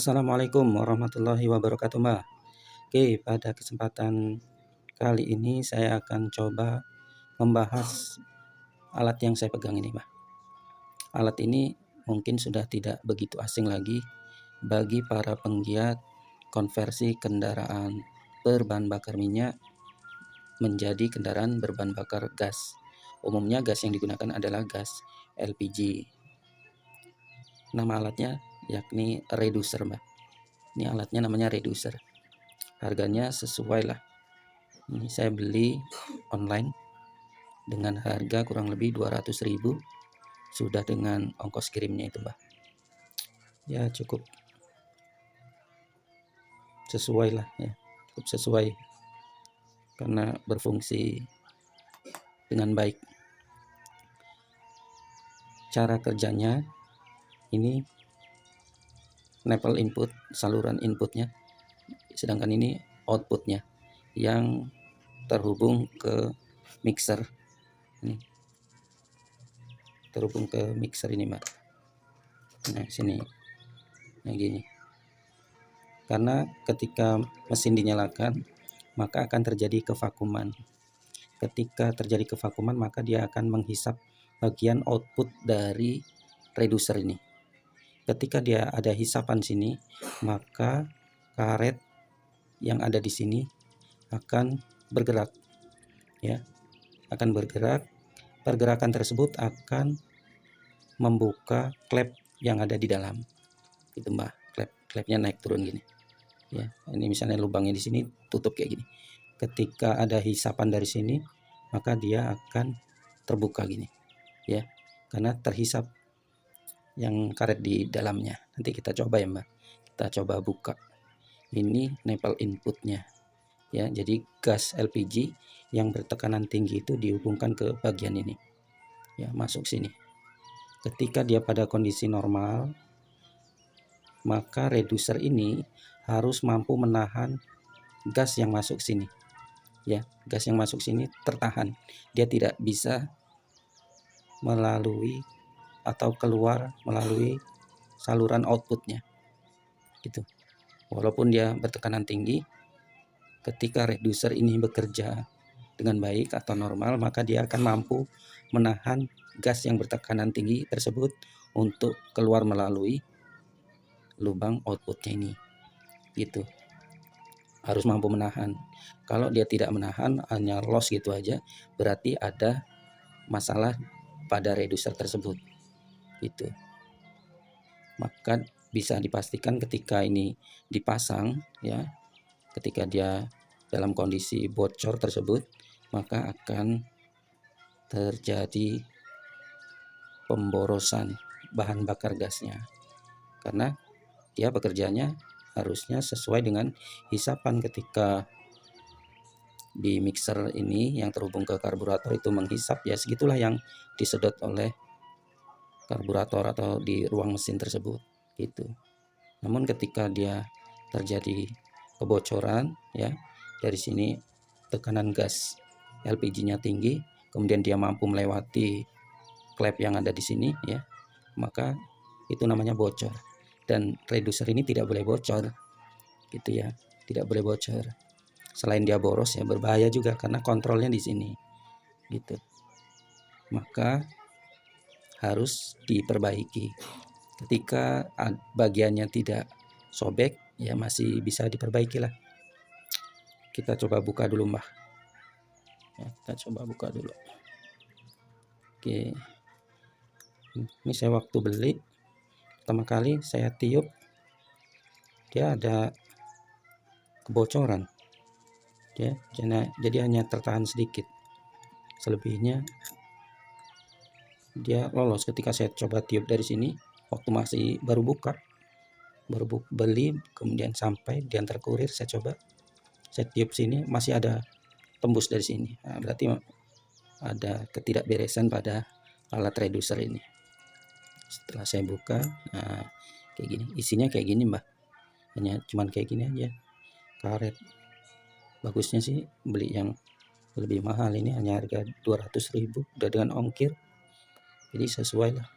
Assalamualaikum warahmatullahi wabarakatuh, Mbak. Oke, pada kesempatan kali ini saya akan coba membahas alat yang saya pegang ini, Mbak. Alat ini mungkin sudah tidak begitu asing lagi bagi para penggiat konversi kendaraan berbahan bakar minyak menjadi kendaraan berbahan bakar gas. Umumnya gas yang digunakan adalah gas LPG. Nama alatnya yakni reducer, Mbak. Ini alatnya namanya reducer. Harganya sesuai lah. Ini saya beli online dengan harga kurang lebih 200.000, sudah dengan ongkos kirimnya itu, Mbak. Ya cukup sesuai lah ya. Cukup sesuai karena berfungsi dengan baik. Cara kerjanya ini nempel input, saluran inputnya, sedangkan ini outputnya yang terhubung ke mixer. Ini terhubung ke mixer ini, Mbak. Nah sini, nah gini. Karena ketika mesin dinyalakan maka akan terjadi kevakuman. Ketika terjadi kevakuman maka dia akan menghisap bagian output dari reducer ini. Ketika dia ada hisapan sini, maka karet yang ada di sini akan bergerak, ya, akan bergerak. Pergerakan tersebut akan membuka klep yang ada di dalam, itu, Mbak. Klepnya naik turun gini, ya. Ini misalnya lubangnya di sini tutup kayak gini. Ketika ada hisapan dari sini, maka dia akan terbuka gini, ya, karena terhisap yang karet di dalamnya. Nanti kita coba ya, Mbak. Kita coba buka. Ini nempel inputnya, ya. Jadi gas LPG yang bertekanan tinggi itu dihubungkan ke bagian ini, ya, masuk sini. Ketika dia pada kondisi normal, maka reducer ini harus mampu menahan gas yang masuk sini, ya. Gas yang masuk sini tertahan, dia tidak bisa melalui atau keluar melalui saluran outputnya, gitu. Walaupun dia bertekanan tinggi, ketika reducer ini bekerja dengan baik atau normal, maka dia akan mampu menahan gas yang bertekanan tinggi tersebut untuk keluar melalui lubang outputnya ini, gitu. Harus mampu menahan. Kalau dia tidak menahan, hanya loss gitu aja, berarti ada masalah pada reducer tersebut, gitu. Maka bisa dipastikan ketika ini dipasang, ya, ketika dia dalam kondisi bocor tersebut, maka akan terjadi pemborosan bahan bakar gasnya, karena dia bekerjanya harusnya sesuai dengan hisapan. Ketika di mixer ini yang terhubung ke karburator itu menghisap, ya segitulah yang disedot oleh karburator atau di ruang mesin tersebut, gitu. Namun ketika dia terjadi kebocoran, ya, dari sini tekanan gas LPG-nya tinggi, kemudian dia mampu melewati klep yang ada di sini, ya, maka itu namanya bocor. Dan reducer ini tidak boleh bocor, gitu ya, tidak boleh bocor. Selain dia boros, ya berbahaya juga karena kontrolnya di sini, gitu. Maka harus diperbaiki. Ketika bagiannya tidak sobek, ya masih bisa diperbaiki lah. Kita coba buka dulu, Mbak. Ya, kita coba buka dulu. Oke. Ini saya waktu beli pertama kali saya tiup, dia ada kebocoran, ya. Jadi hanya tertahan sedikit. Selebihnya dia lolos. Ketika saya coba tiup dari sini, waktu masih baru beli, kemudian sampai diantar kurir, saya coba, saya tiup sini, masih ada tembus dari sini. Nah, berarti ada ketidakberesan pada alat reducer ini. Setelah saya buka, nah kayak gini, isinya kayak gini, Mbak. Hanya cuman kayak gini aja karet. Bagusnya sih beli yang lebih mahal, ini hanya harga 200.000 udah dengan ongkir, jadi sesuai lah,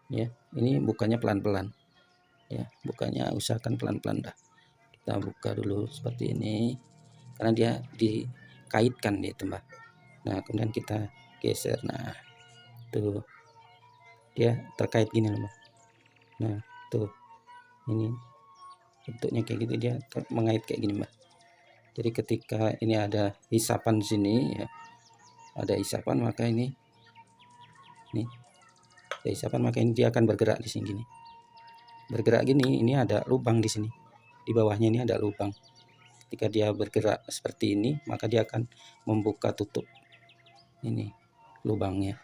ya. Ini bukanya pelan-pelan, ya. Bukanya usahakan pelan-pelan dah. Kita buka dulu seperti ini karena dia dikaitkan dia itu Mbak. Nah kemudian kita geser, nah tuh dia terkait gini loh Mbak. Nah tuh ini bentuknya kayak gitu, dia mengait kayak gini Mbak. Jadi ketika ini ada hisapan di sini ya, ada hisapan maka ini nih ada hisapan maka ini dia akan bergerak di sini gini. Bergerak gini, ini ada lubang di sini. Di bawahnya ini ada lubang. Ketika dia bergerak seperti ini, maka dia akan membuka tutup ini lubangnya.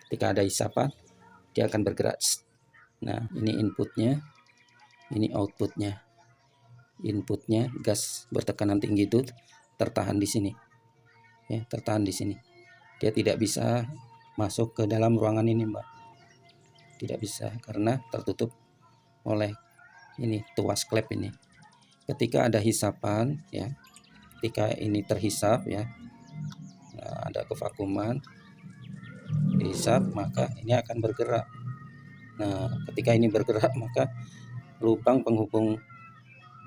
Ketika ada hisapan, dia akan bergerak. Nah, ini inputnya, ini outputnya. Inputnya gas bertekanan tinggi itu tertahan di sini, ya, tertahan di sini. Dia tidak bisa masuk ke dalam ruangan ini, Mbak. Tidak bisa karena tertutup oleh ini tuas klep ini. Ketika ada hisapan, ya, ketika ini terhisap, ya, nah, ada kevakuman, dihisap, maka ini akan bergerak. Nah, ketika ini bergerak, maka lubang penghubung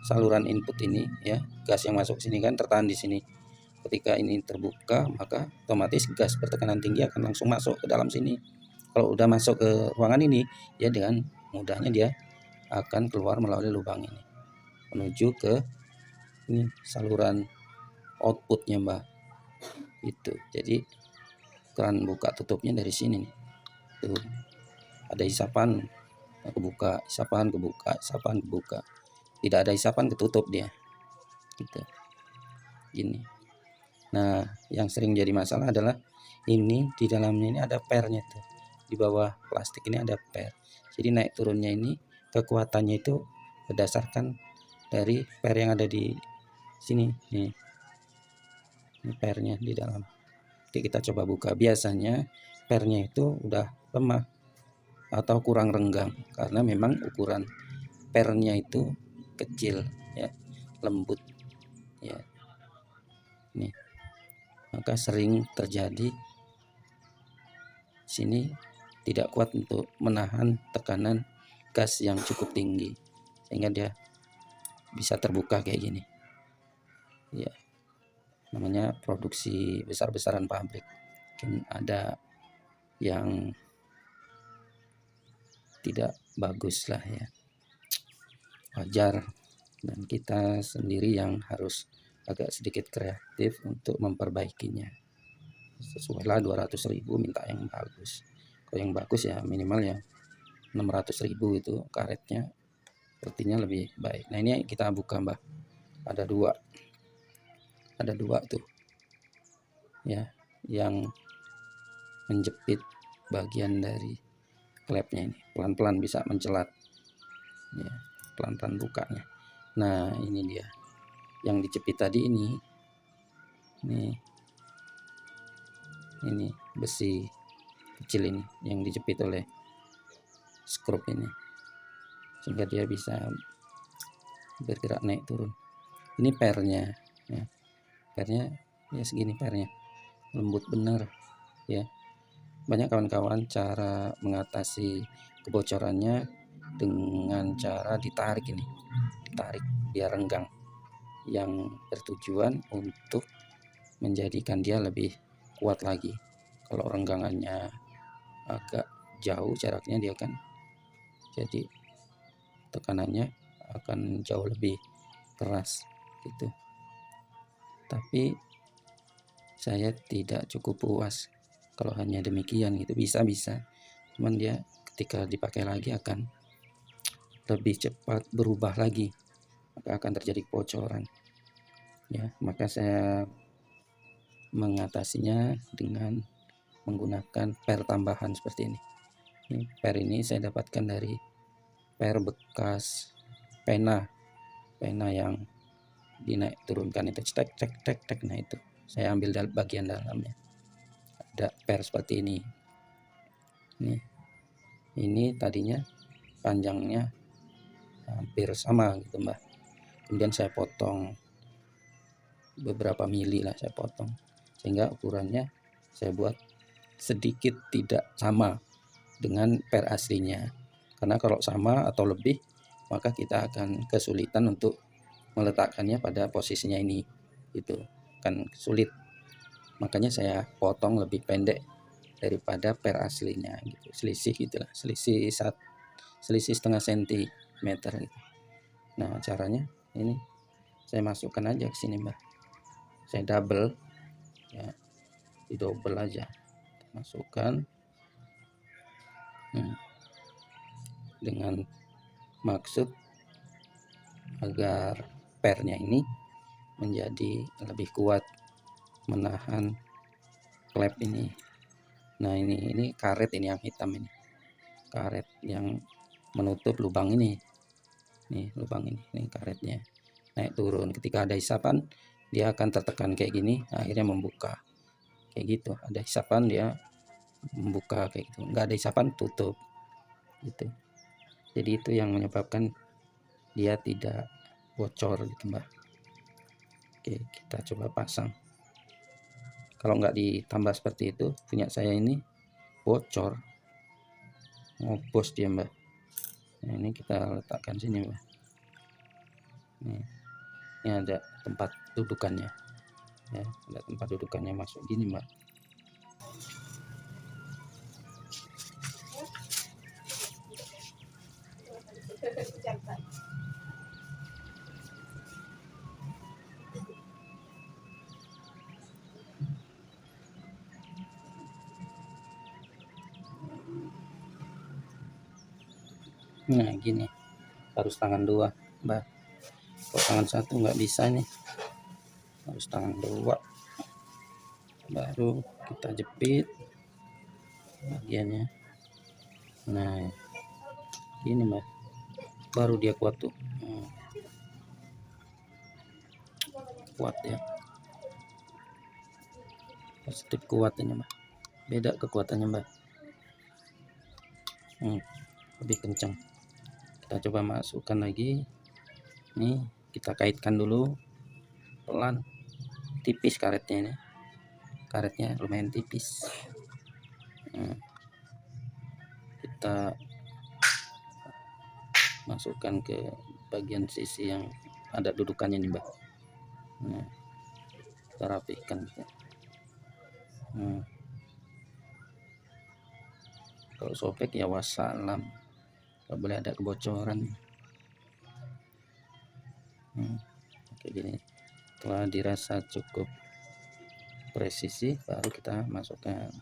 saluran input ini, ya, gas yang masuk sini kan tertahan di sini. Ketika ini terbuka, maka otomatis gas bertekanan tinggi akan langsung masuk ke dalam sini. Kalau udah masuk ke ruangan ini, ya dengan mudahnya dia akan keluar melalui lubang ini menuju ke ini saluran outputnya Mbak. Itu jadi keran buka tutupnya dari sini nih. Tuh ada hisapan kebuka, hisapan kebuka, hisapan kebuka. Tidak ada hisapan ketutup dia gitu gini. Nah yang sering jadi masalah adalah ini di dalamnya ini ada pernya tuh, di bawah plastik ini ada per. Jadi naik turunnya ini kekuatannya itu berdasarkan dari per yang ada di sini nih. Ini pernya di dalam. Jadi kita coba buka. Biasanya pernya itu udah lemah atau kurang renggang karena memang ukuran pernya itu kecil, ya, lembut, ya. Nih, maka sering terjadi sini tidak kuat untuk menahan tekanan gas yang cukup tinggi sehingga dia bisa terbuka kayak gini, ya. Namanya produksi besar-besaran pabrik. Mungkin ada yang tidak bagus lah, ya, wajar, dan kita sendiri yang harus agak sedikit kreatif untuk memperbaikinya. Sesuailah 200.000, minta yang bagus. Kalau yang bagus ya minimal ya 600.000 itu karetnya, sepertinya lebih baik. Nah ini kita buka Mbak, ada dua tuh, ya, yang menjepit bagian dari klepnya ini, pelan-pelan bisa mencelat, ya, pelan-pelan bukanya. Nah ini dia yang dijepit tadi ini besi kecil ini yang dijepit oleh skrup ini sehingga dia bisa bergerak naik turun. Ini pernya, ya, pernya ya segini, pernya lembut bener, ya. Banyak kawan-kawan cara mengatasi kebocorannya dengan cara ditarik ini, ditarik biar renggang, yang bertujuan untuk menjadikan dia lebih kuat lagi. Kalau renggangannya agak jauh jaraknya, dia akan jadi tekanannya akan jauh lebih keras gitu. Tapi saya tidak cukup puas kalau hanya demikian gitu. Bisa cuman dia ketika dipakai lagi akan lebih cepat berubah lagi, maka akan terjadi kebocoran, ya. Maka saya mengatasinya dengan menggunakan per tambahan seperti ini. Per ini saya dapatkan dari per bekas pena yang dinaik turunkan itu, cek. Nah itu saya ambil bagian dalamnya, ada per seperti ini. Ini tadinya panjangnya hampir sama gitu Mbak, kemudian saya potong beberapa mili lah, saya potong sehingga ukurannya saya buat sedikit tidak sama dengan per aslinya. Karena kalau sama atau lebih maka kita akan kesulitan untuk meletakkannya pada posisinya ini, itu kan sulit. Makanya saya potong lebih pendek daripada per aslinya gitu, selisih gitulah, selisih setengah sentimeter gitu. Nah caranya ini saya masukkan aja ke sini Mbak, saya double ya, di double aja masukkan dengan maksud agar pernya ini menjadi lebih kuat menahan klep ini. Nah ini karet ini yang hitam, ini karet yang menutup lubang ini. Nih lubang ini karetnya naik turun, ketika ada isapan dia akan tertekan kayak gini, akhirnya membuka kayak gitu. Ada isapan dia membuka kayak gitu, nggak ada isapan tutup gitu. Jadi itu yang menyebabkan dia tidak bocor gitu Mbak. Oke, kita coba pasang. Kalau nggak ditambah seperti itu, punya saya ini bocor, ngobos dia Mbak. Nah ini kita letakkan sini Mbak. Ini ada tempat dudukannya ya, ada tempat dudukannya masuk gini Mbak. Nah gini, harus tangan dua Mbak, kalau tangan satu nggak bisa nih, harus tangan dua, baru kita jepit bagiannya. Nah gini Mbak, baru dia kuat tuh. Kuat ya, positif kuat ini Mbak, beda kekuatannya Mbak. Lebih kencang. Kita coba masukkan lagi nih, kita kaitkan dulu pelan, tipis karetnya ini, karetnya lumayan tipis. Kita masukkan ke bagian sisi yang ada dudukannya nih Mbak. Nah, kita rapihkan ya. Kalau sobek ya wassalam, nggak boleh ada kebocoran. Kayak gini. Setelah dirasa cukup presisi, baru kita masukkan,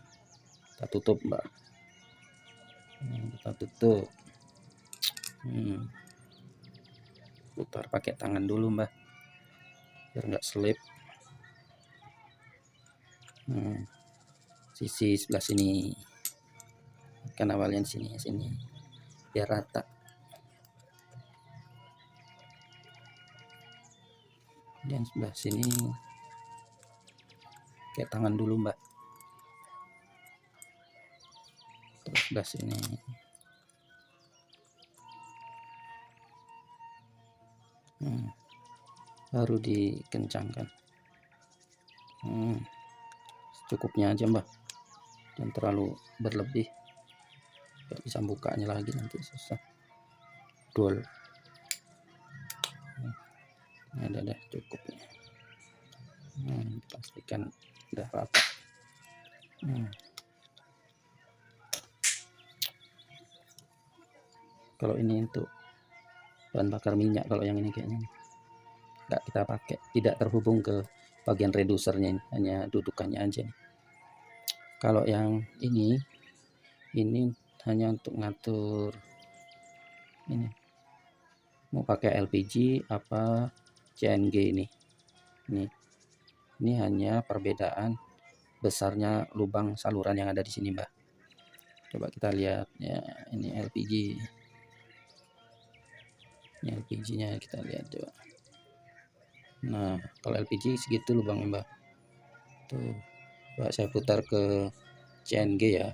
kita tutup Mbak. Kita tutup. Putar pakai tangan dulu Mbak, biar nggak selip. Sisi sebelah sini kan awalnya sini biar rata. Dan sebelah sini pakai tangan dulu Mbak, terus sebelah sini. Baru dikencangkan. Cukupnya aja Mbak, jangan terlalu berlebih, nggak bisa bukanya lagi nanti susah dol. Ada cukup ya. Pastikan udah rata. Kalau ini untuk bahan bakar minyak, kalau yang ini kayaknya nggak kita pakai, tidak terhubung ke bagian redusernya ini, hanya dudukannya aja. Kalau yang ini hanya untuk ngatur ini mau pakai LPG apa CNG. Ini hanya perbedaan besarnya lubang saluran yang ada di sini Mbak. Coba kita lihat ya, ini LPG. Ini LPG-nya kita lihat coba. Nah, kalau LPG segitu lubangnya Mbak. Tuh, coba saya putar ke CNG ya.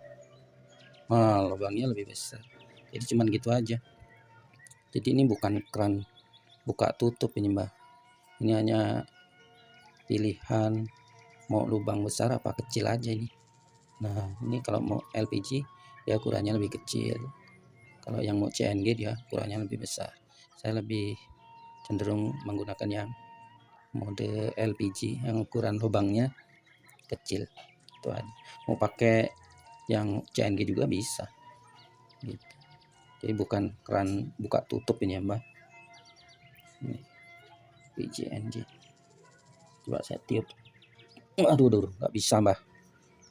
Nah, lubangnya lebih besar. Jadi cuman gitu aja. Jadi ini bukan keran buka tutup ini Mbak. Ini hanya pilihan mau lubang besar apa kecil aja ini. Nah, ini kalau mau LPG dia ukurannya lebih kecil. Kalau yang mau CNG dia ukurannya lebih besar. Saya lebih cenderung menggunakan yang mode LPG yang ukuran lubangnya kecil. Itu aja. Mau pakai yang CNG juga bisa gitu. Jadi bukan keran buka tutup ini ya Mbak. Ini PJNG. Coba saya tiup. Aduh, nggak bisa Mbak.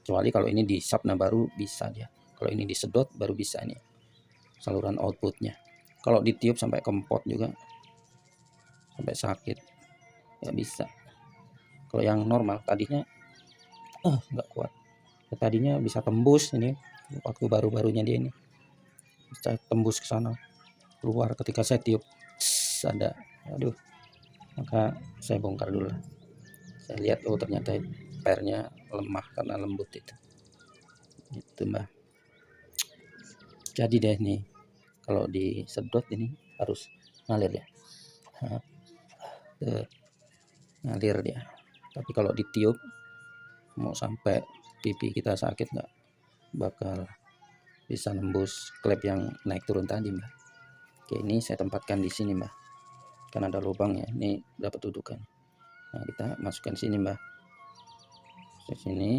Kecuali kalau ini di sub, nah baru bisa dia. Kalau ini disedot baru bisa nih saluran outputnya. Kalau ditiup sampai kempot juga sampai sakit, nggak bisa. Kalau yang normal tadinya nggak kuat. Tadinya bisa tembus ini waktu baru-barunya dia ini bisa tembus ke sana keluar ketika saya tiup ada. Aduh, maka saya bongkar dulu. Saya lihat ternyata pernya lemah karena lembut itu Mbak. Jadi deh nih kalau disedot ini harus ngalir ya, ngalir dia. Tapi kalau ditiup mau sampai pipi kita sakit nggak bakal bisa nembus klep yang naik turun tadi Mbak. Oke, ini saya tempatkan di sini Mbak, kan ada lubang ya, ini dapat dudukan. Nah kita masukkan sini Mbak, di sini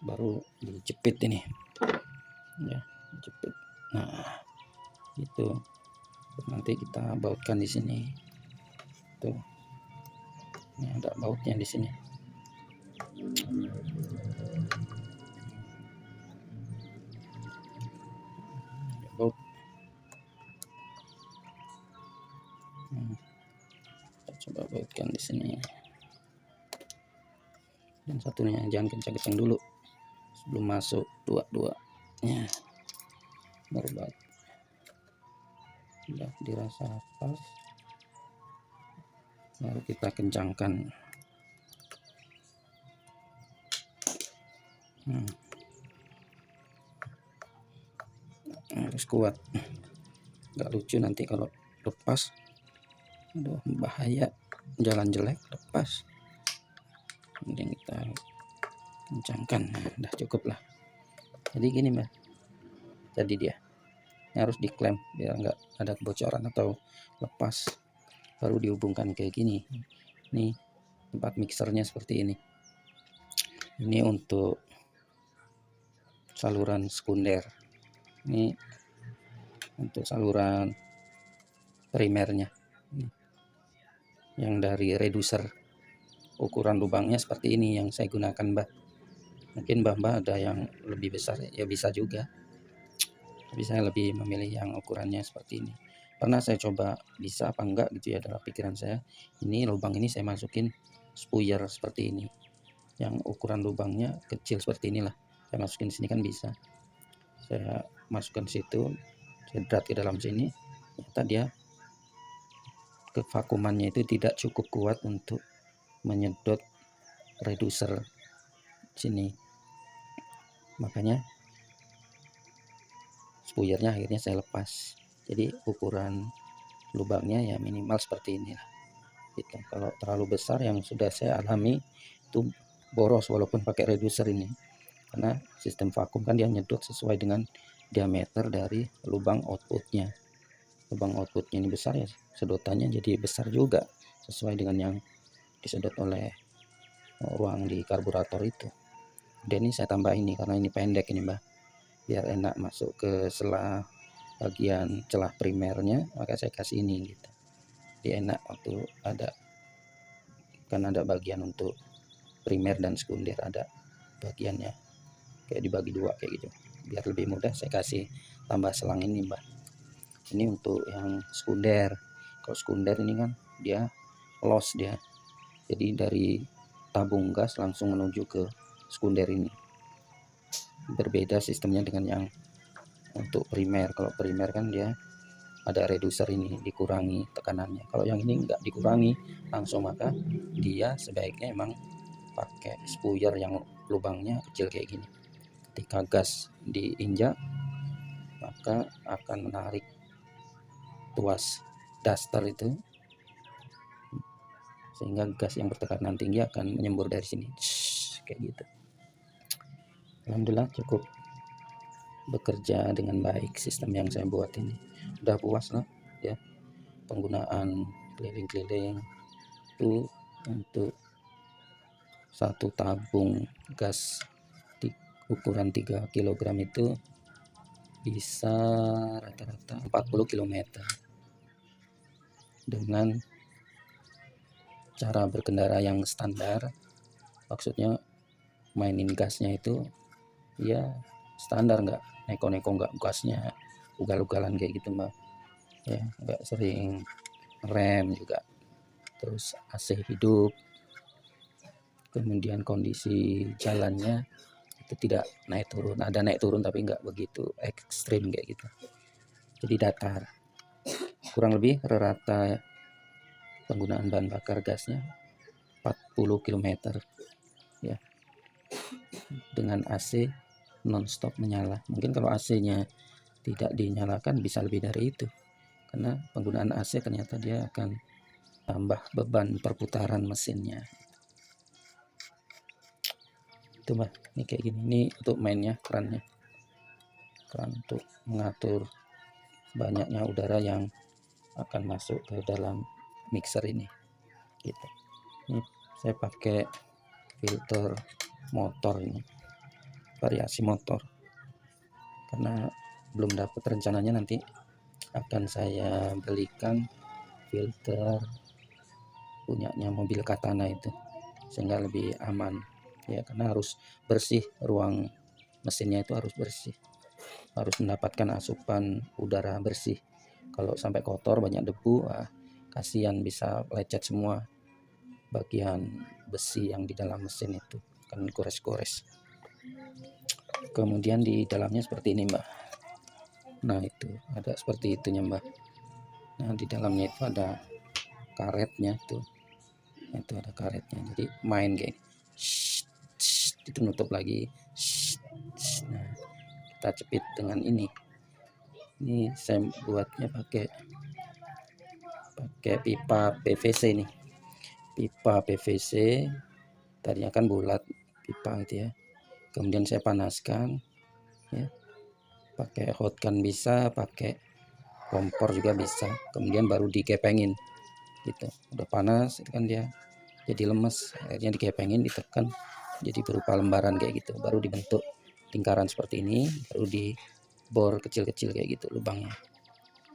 baru dijepit ini ya, jepit. Nah itu nanti kita bautkan di sini tuh, ini ada bautnya di sini. Baut. Kita coba bautkan di sini. Dan satunya jangan kencang-kencang dulu sebelum masuk dua-duanya. Baru baut. Sudah dirasa pas, baru kita kencangkan. Harus kuat, nggak lucu nanti kalau lepas. Aduh, bahaya, jalan jelek lepas. Mending kita kencangkan. Nah, udah cukup lah. Jadi gini Mbak, jadi dia harus diklem biar nggak ada kebocoran atau lepas, baru dihubungkan kayak gini. Nih tempat mixernya seperti ini. Ini untuk saluran sekunder, ini untuk saluran primernya. Yang dari reducer, ukuran lubangnya seperti ini yang saya gunakan Mbak. Mungkin Mbak ada yang lebih besar ya bisa juga, tapi saya lebih memilih yang ukurannya seperti ini. Pernah saya coba bisa apa enggak gitu ya, dalam pikiran saya. Ini lubang ini saya masukin spuyer seperti ini, yang ukuran lubangnya kecil seperti inilah. Saya masukin sini kan bisa. Saya masukkan situ, sedot ke dalam sini. Ternyata dia kevakumannya itu tidak cukup kuat untuk menyedot reducer sini. Makanya spuyernya akhirnya saya lepas. Jadi ukuran lubangnya ya minimal seperti ini lah. Gitu. Kalau terlalu besar yang sudah saya alami itu boros walaupun pakai reducer ini. Karena sistem vakum kan dia nyedot sesuai dengan diameter dari lubang outputnya. Lubang outputnya ini besar ya, sedotannya jadi besar juga sesuai dengan yang disedot oleh ruang di karburator itu. Dan ini saya tambah ini karena ini pendek ini Mbak, biar enak masuk ke sela bagian celah primernya, maka saya kasih ini gitu. Jadi enak waktu ada, kan ada bagian untuk primer dan sekunder, ada bagiannya kayak dibagi dua kayak gitu, biar lebih mudah saya kasih tambah selang ini Mbak. Ini untuk yang sekunder. Kalau sekunder ini kan dia los dia, jadi dari tabung gas langsung menuju ke sekunder ini. Berbeda sistemnya dengan yang untuk primer. Kalau primer kan dia ada reducer ini, dikurangi tekanannya. Kalau yang ini enggak dikurangi langsung, maka dia sebaiknya emang pakai spuyer yang lubangnya kecil kayak gini. Ketika gas diinjak, maka akan menarik tuas daster itu, sehingga gas yang bertekanan tinggi akan menyembur dari sini. Kayak gitu. Alhamdulillah cukup bekerja dengan baik sistem yang saya buat ini. Udah puas lah ya. penggunaan keliling-keliling itu untuk satu tabung gas ukuran 3 kg itu bisa rata-rata 40 km dengan cara berkendara yang standar. Maksudnya mainin gasnya itu ya standar, nggak neko-neko, nggak gasnya ugal-ugalan kayak gitu mbak ya, nggak sering rem juga, terus AC hidup, kemudian kondisi jalannya itu tidak naik turun, ada naik turun tapi nggak begitu ekstrim kayak gitu, jadi datar. Kurang lebih rata penggunaan bahan bakar gasnya 40 km ya, dengan AC non-stop menyala. Mungkin kalau AC-nya tidak dinyalakan bisa lebih dari itu, karena penggunaan AC ternyata dia akan tambah beban perputaran mesinnya. Itu mbak, ini kayak gini, ini untuk mainnya kerannya, keran untuk mengatur banyaknya udara yang akan masuk ke dalam mixer ini gitu. Ini saya pakai filter motor, ini variasi motor, karena belum dapat, rencananya nanti akan saya belikan filter punyanya mobil Katana itu, sehingga lebih aman ya, karena harus bersih, ruang mesinnya itu harus bersih, harus mendapatkan asupan udara bersih. Kalau sampai kotor, banyak debu, kasihan, bisa lecet semua bagian besi yang di dalam mesin itu, kan gores-gores. Kemudian di dalamnya seperti ini mbak, nah itu ada seperti itunya mbak. Nah di dalamnya itu ada karetnya tuh, itu ada karetnya, jadi main kayak itu, nutup lagi. Nah kita cepit dengan ini saya buatnya pakai pipa PVC nih, pipa PVC tadinya kan bulat pipa gitu ya, kemudian saya panaskan ya, pakai hot gun bisa, pakai kompor juga bisa, kemudian baru dikepengin gitu. Udah panas kan dia jadi lemes, akhirnya dikepengin, ditekan jadi berupa lembaran kayak gitu, baru dibentuk lingkaran seperti ini, baru dibor kecil-kecil kayak gitu lubangnya,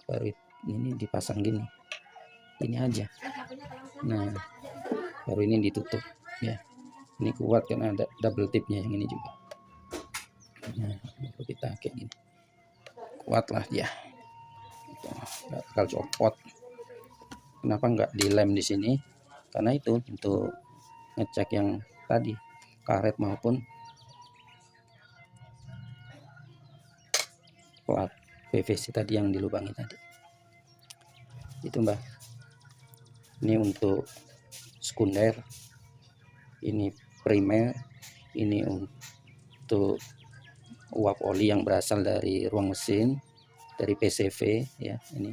baru ini dipasang gini aja. Nah baru ini ditutup ya, ini kuat karena ada double tipnya yang ini juga. Nah baru kita kayak gini, kuat lah dia, nggak bakal copot. Kenapa nggak dilem di sini? Karena itu untuk ngecek yang tadi, karet maupun plat PVC tadi yang dilubangi tadi. Itu mbak. Ini untuk sekunder, ini primer, ini untuk uap oli yang berasal dari ruang mesin, dari PCV ya ini.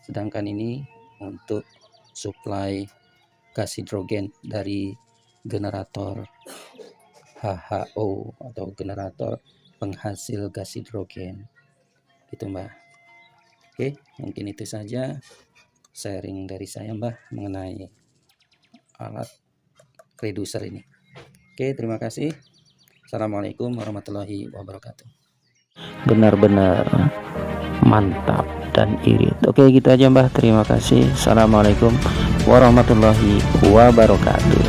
Sedangkan ini untuk suplai gas hidrogen dari generator HHO atau generator penghasil gas hidrogen gitu mbak. Oke, mungkin itu saja sharing dari saya mbak mengenai alat reducer ini. Oke, terima kasih. Assalamualaikum warahmatullahi wabarakatuh. Benar-benar mantap dan irit. Oke, gitu aja mbak, terima kasih. Assalamualaikum warahmatullahi wabarakatuh.